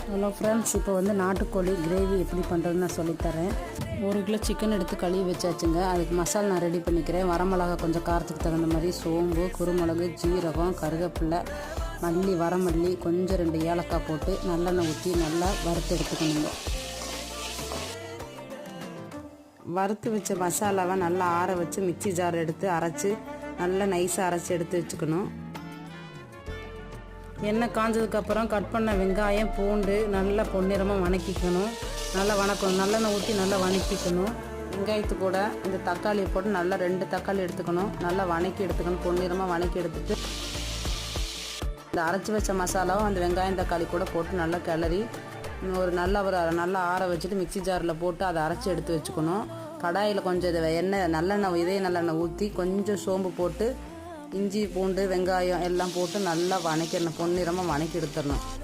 Hello friends, இப்போ வந்து நாட்டுக்கோழி கிரேவி எப்படி பண்ணுறதுன்னு நான் சொல்லித்தரேன். 1 கிலோ சிக்கன் எடுத்து கழுவி வச்சாச்சுங்க. அதுக்கு மசாலா நான் ரெடி பண்ணிக்கிறேன். வரமிளகா கொஞ்சம் காரத்துக்கு தகுந்த மாதிரி, சோம்பு, குருமிளகு, ஜீரகம், கருவேப்பிலை, மல்லி, வரமல்லி, கொஞ்சம் 2 ஏலக்காய் போட்டு நல்லெண்ணெய் ஊற்றி நல்லா வறுத்து எடுத்துக்கணுங்க. வறுத்து வச்ச மசாலாவை நல்லா ஆற வச்சு மிக்சி ஜார் எடுத்து அரைச்சி நல்லா நைஸாக அரைச்சி எடுத்து வச்சுக்கணும். எண்ணெய் காஞ்சதுக்கப்புறம் கட் பண்ண வெங்காயம், பூண்டு நல்லா பொன்னிறமாக வணக்கிக்கணும். நல்லா வணக்கணும், நல்லெண்ணெய் ஊற்றி நல்லா வணக்கிக்கணும். வெங்காயத்து கூட இந்த தக்காளியை போட்டு நல்லா 2 தக்காளி எடுத்துக்கணும். நல்லா வணக்கி எடுத்துக்கணும். பொன்னிறமாக வணக்கி எடுத்துட்டு இந்த அரைச்சி வச்ச மசாலாவும் அந்த வெங்காயம் தக்காளி கூட போட்டு நல்லா கிளறி நல்லா ஆற வச்சுட்டு மிக்சி ஜாரில் போட்டு அதை அரைச்சி எடுத்து வச்சுக்கணும். கடாயில் கொஞ்சம் நல்லெண்ணெய் ஊற்றி கொஞ்சம் சோம்பு போட்டு இஞ்சி, பூண்டு, வெங்காயம் எல்லாம் போட்டு நல்லா வணக்கிடணும். பொன்னிறமாக வணக்கி எடுத்துடணும்.